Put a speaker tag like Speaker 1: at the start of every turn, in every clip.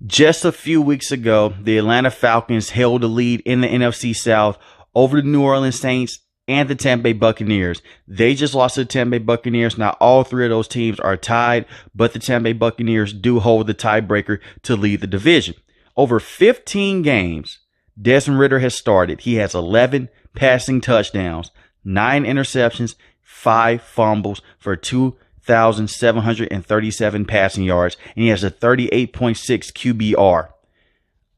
Speaker 1: Just a few weeks ago, the Atlanta Falcons held the lead in the NFC South over the New Orleans Saints and the Tampa Bay Buccaneers. They just lost to the Tampa Bay Buccaneers. Now, all three of those teams are tied, but the Tampa Bay Buccaneers do hold the tiebreaker to lead the division. Over 15 games, Desmond Ridder has started. He has 11 passing touchdowns, 9 interceptions, 5 fumbles for 2,737 passing yards, and he has a 38.6 QBR.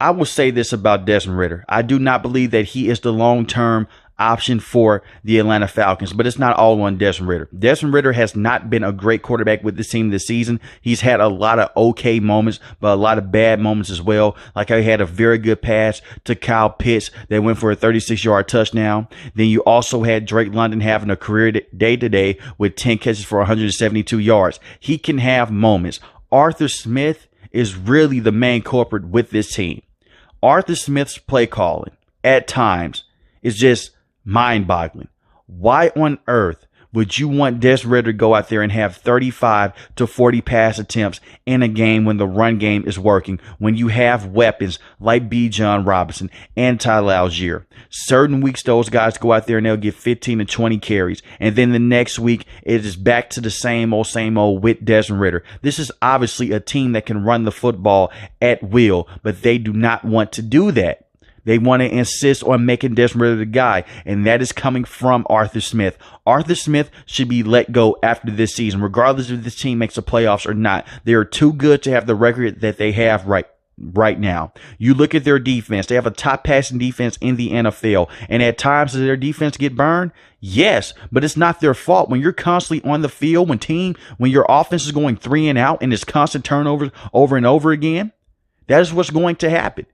Speaker 1: I will say this about Desmond Ridder. I do not believe that he is the long-term option for the Atlanta Falcons, but it's not all on Desmond Ridder. Desmond Ridder has not been a great quarterback with this team this season. He's had a lot of okay moments, but a lot of bad moments as well. Like he had a very good pass to Kyle Pitts that went for a 36-yard touchdown. Then you also had Drake London having a career day today with 10 catches for 172 yards. He can have moments. Arthur Smith is really the main culprit with this team. Arthur Smith's play calling at times is just mind-boggling. Why on earth would you want Desmond Ridder to go out there and have 35 to 40 pass attempts in a game when the run game is working, when you have weapons like Bijan Robinson and Tyler Algier? Certain weeks, those guys go out there and they'll get 15 to 20 carries. And then the next week, it is back to the same old with Desmond Ridder. This is obviously a team that can run the football at will, but they do not want to do that. They want to insist on making Desmond Ridder the guy, and that is coming from Arthur Smith. Arthur Smith should be let go after this season, regardless if this team makes the playoffs or not. They are too good to have the record that they have right now. You look at their defense. They have a top passing defense in the NFL, and at times does their defense get burned? Yes, but it's not their fault. When you're constantly on the field, when your offense is going 3 and out and it's constant turnovers over and over again, that is what's going to happen.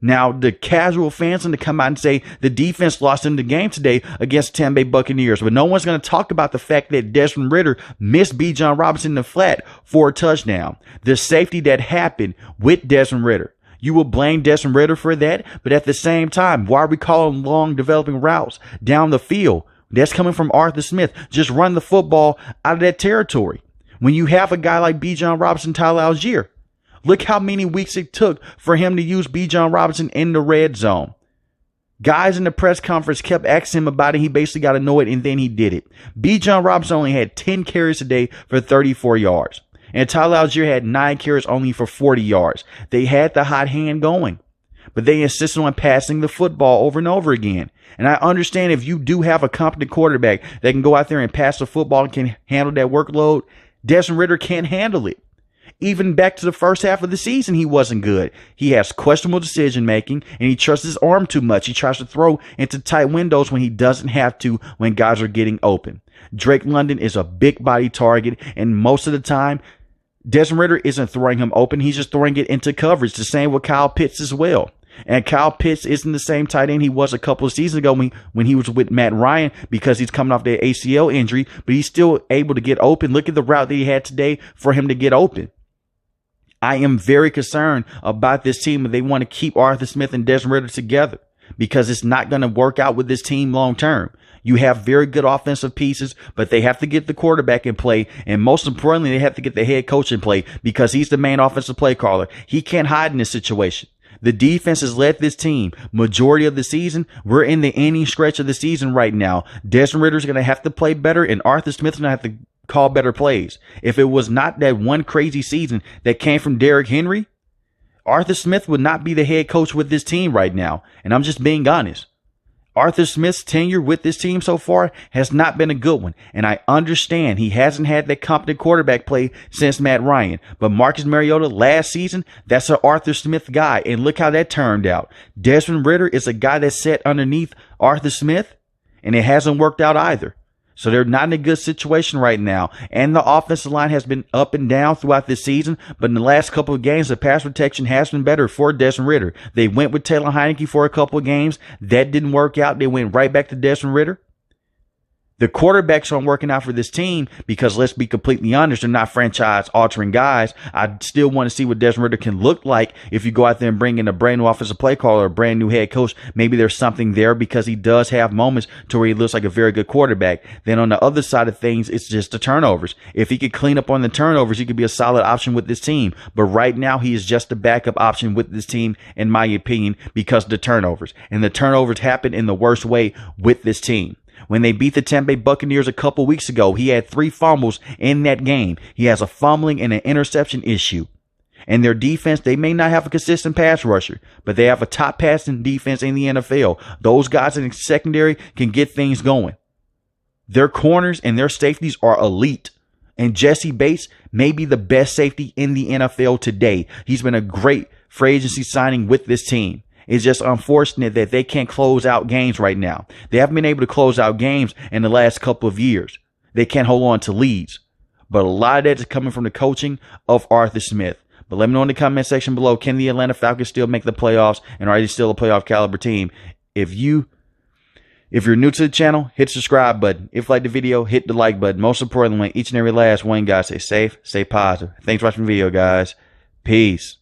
Speaker 1: Now, the casual fans going to come out and say the defense lost in the game today against Tampa Bay Buccaneers, but no one's going to talk about the fact that Desmond Ridder missed Bijan Robinson in the flat for a touchdown. The safety that happened with Desmond Ridder. You will blame Desmond Ridder for that, but at the same time, why are we calling long developing routes down the field? That's coming from Arthur Smith. Just run the football out of that territory. When you have a guy like Bijan Robinson, Tyler Algier, look how many weeks it took for him to use Bijan Robinson in the red zone. Guys in the press conference kept asking him about it. He basically got annoyed, and then he did it. Bijan Robinson only had 10 carries a day for 34 yards. And Tyler Algier had 9 carries only for 40 yards. They had the hot hand going, but they insisted on passing the football over and over again. And I understand if you do have a competent quarterback that can go out there and pass the football and can handle that workload, Desmond Ridder can't handle it. Even back to the first half of the season, he wasn't good. He has questionable decision making, and he trusts his arm too much. He tries to throw into tight windows when he doesn't have to, when guys are getting open. Drake London is a big body target, and most of the time, Desmond Ridder isn't throwing him open. He's just throwing it into coverage. The same with Kyle Pitts as well. And Kyle Pitts isn't the same tight end he was a couple of seasons ago when he was with Matt Ryan, because he's coming off that ACL injury, but he's still able to get open. Look at the route that he had today for him to get open. I am very concerned about this team, and they want to keep Arthur Smith and Desmond Ridder together because it's not going to work out with this team long term. You have very good offensive pieces, but they have to get the quarterback in play, and most importantly, they have to get the head coach in play because he's the main offensive play caller. He can't hide in this situation. The defense has led this team majority of the season. We're in the inning stretch of the season right now. Desmond Ridder's going to have to play better, and Arthur Smith's going to have to call better plays. If it was not that one crazy season that came from Derrick Henry, Arthur Smith would not be the head coach with this team right now. And I'm just being honest. Arthur Smith's tenure with this team so far has not been a good one. And I understand he hasn't had that competent quarterback play since Matt Ryan. But Marcus Mariota last season, that's an Arthur Smith guy. And look how that turned out. Desmond Ridder is a guy that's set underneath Arthur Smith, and it hasn't worked out either. So they're not in a good situation right now. And the offensive line has been up and down throughout this season. But in the last couple of games, the pass protection has been better for Desmond Ridder. They went with Taylor Heineke for a couple of games. That didn't work out. They went right back to Desmond Ridder. The quarterbacks aren't working out for this team because, let's be completely honest, they're not franchise-altering guys. I still want to see what Desmond Ridder can look like if you go out there and bring in a brand new offensive play caller or a brand new head coach. Maybe there's something there because he does have moments to where he looks like a very good quarterback. Then on the other side of things, it's just the turnovers. If he could clean up on the turnovers, he could be a solid option with this team. But right now, he is just a backup option with this team, in my opinion, because of the turnovers. And the turnovers happen in the worst way with this team. When they beat the Tampa Bay Buccaneers a couple weeks ago, he had 3 fumbles in that game. He has a fumbling and an interception issue. And their defense, they may not have a consistent pass rusher, but they have a top passing defense in the NFL. Those guys in the secondary can get things going. Their corners and their safeties are elite. And Jesse Bates may be the best safety in the NFL today. He's been a great free agency signing with this team. It's just unfortunate that they can't close out games right now. They haven't been able to close out games in the last couple of years. They can't hold on to leads. But a lot of that is coming from the coaching of Arthur Smith. But let me know in the comment section below, can the Atlanta Falcons still make the playoffs, and are they still a playoff caliber team? If you're new to the channel, hit the subscribe button. If you like the video, hit the like button. Most importantly, each and every last one, guys, stay safe, stay positive. Thanks for watching the video, guys. Peace.